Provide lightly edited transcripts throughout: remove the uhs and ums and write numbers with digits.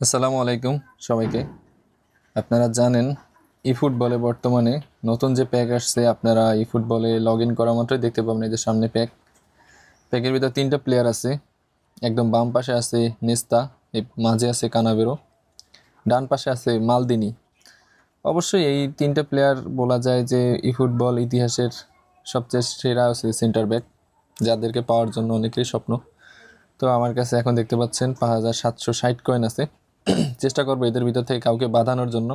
আসসালামু আলাইকুম সবাইকে। আপনারা জানেন ফুটবলে বর্তমানে নতুন যে প্যাক আসছে, আপনারা ফুটবলে লগ ইন করা মাত্রই দেখতে পাবেন এই যে সামনে প্যাকের ভিতর 3টা প্লেয়ার আছে। একদম বাম পাশে আছে নেস্তা, এই মাঝে আছে কানাবেরো, ডান পাশে আছে মালদিনি। অবশ্যই এই 3টা প্লেয়ার বলা যায় যে ফুটবল ইতিহাসের সবচেয়ে সেরা আছে সেন্টার ব্যাক, যাদেরকে পাওয়ার জন্য অনেকেরই স্বপ্ন। তো আমার কাছে এখন দেখতে পাচ্ছেন 5760 কয়েন আছে। চেষ্টা করবো এদের ভিতর থেকে কাউকে বাঁধানোর জন্য।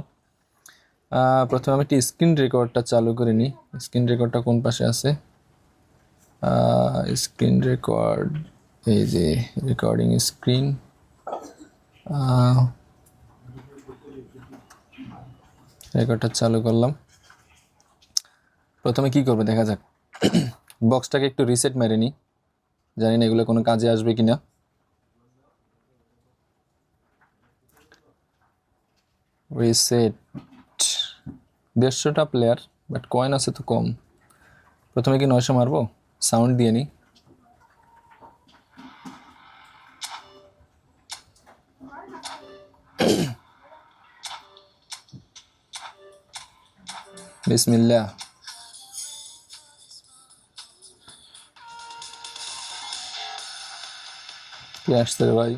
প্রথমে আমি একটি স্ক্রিন রেকর্ডটা চালু করে নিই। স্ক্রিন রেকর্ডটা কোন পাশে আছে? স্ক্রিন রেকর্ড, এই যে রেকর্ডিং স্ক্রিন। রেকর্ডটা চালু করলাম। প্রথমে কি করবে দেখা যাক। বক্সটাকে একটু রিসেট মেরে নিই, জানি না এগুলো কোনো কাজে আসবে কিনা। রিসেট, 150টা প্লেয়ার, বাট কয়েন আছে তো কম। প্রথমে কি 900 মারবো, সাউন্ড দিয়ে নিই। বিসমিল্লাহ। কি আসছে রে ভাই?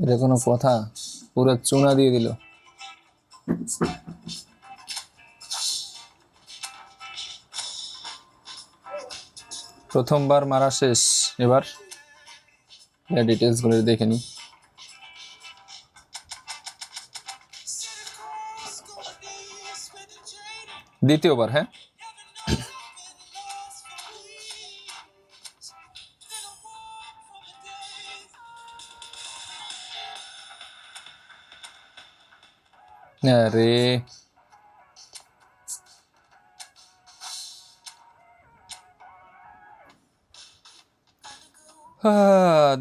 এটা কোনো কথা? পুরো চুনা দিয়ে দিল। প্রথমবার মারা শেষ, এবার ডিটেলসগুলো দেখে নিই। দ্বিতীয়বার, হ্যাঁ। আরে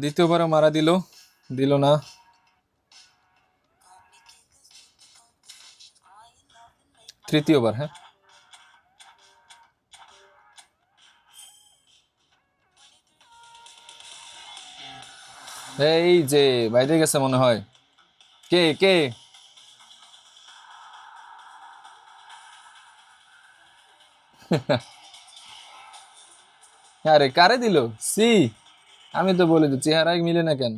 দ্বিতীয়বারও মারা দিল, দিল না। তৃতীয়বার, হ্যাঁ। এই যে বাইরে গেছে মনে হয়। কে কে? আরে কারে দিল? সি, আমি তো বলি তো চেহারাই মিলে না কেন।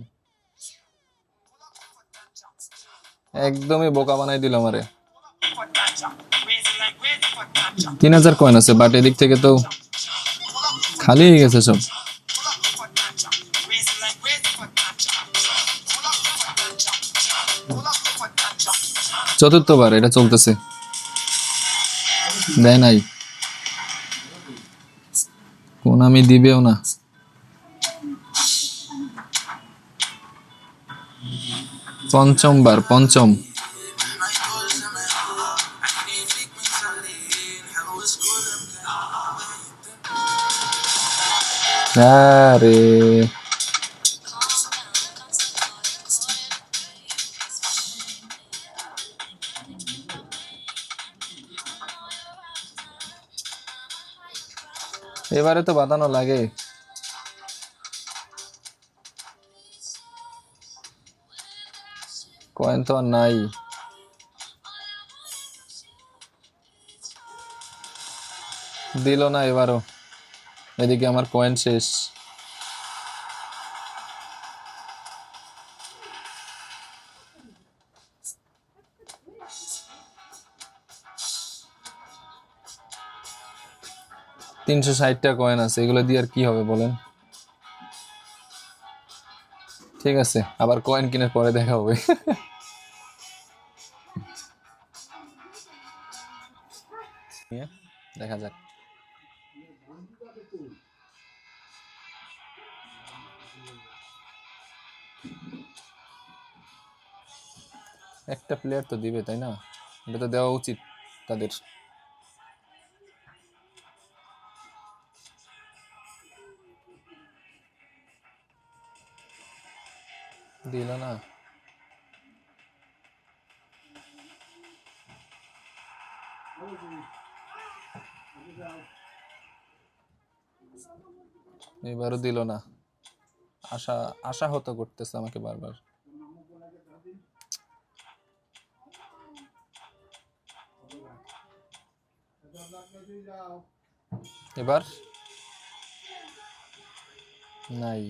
একদমই বোকা বানাই দিল আমারে। 3000 কয়েন আছে, বাট এদিক থেকে তো খালি হয়ে গেছে সব। চতুর্থবার এটা চলতেছে, দেয় নাই। কোন আমি দিবেও না। পঞ্চমবার, পঞ্চম। আরে এবারে তো বাঁধানো লাগে। কয়েন তো আর নাই। দিল না এবারও। এদিকে আমার কয়েন শেষ। $360 কয়েন আছে, এগুলো দিয়ে আর কি হবে বলেন? ঠিক আছে, আবার কয়েন কিনে পরে দেখা হবে। দেখা যাক। একটা প্লেয়ার তো দিবে তাই না? এটা তো দেওয়া উচিত তাদের। দিল না। এবারও দিল না। আশা আশা হতো করতেছে আমাকে বারবার। এবার নাই।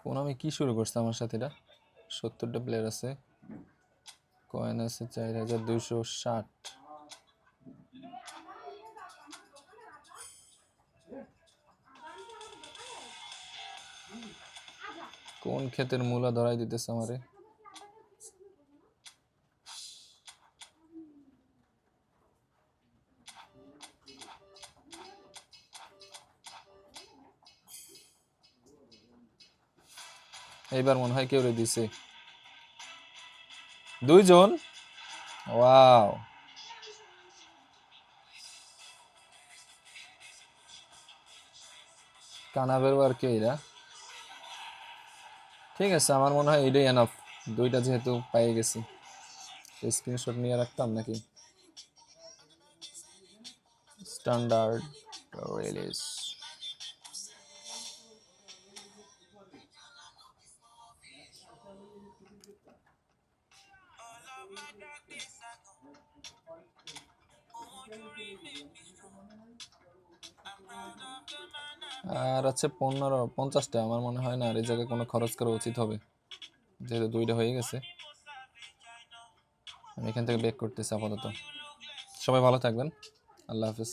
কোন আমি কি শুরু করছে আমার সাথে এটা? 70টা প্লেয়ার আছে, কয়েন আছে 4260। কোন ক্ষেতের মূলা ধরাই দিতেছে আমারে? এইবার মনে হয় কেউ দিছে। 2 জন। ওয়াও, কানাবের আর কে এরা? ঠিক আছে, আমার মনে হয় এটাই এনাফ। 2টা যেহেতু পেয়ে গেছি, স্ক্রিনশট নিয়ে রাখতাম নাকি? Standard release. আর আছে 50টা। আমার মনে হয় না আর এই জায়গায় কোনো খরচ করা উচিত হবে, যেহেতু 2টা হয়ে গেছে। আমি এখান থেকে ব্যাক করতেছি আপাতত। সবাই ভালো থাকবেন, আল্লাহ হাফিজ।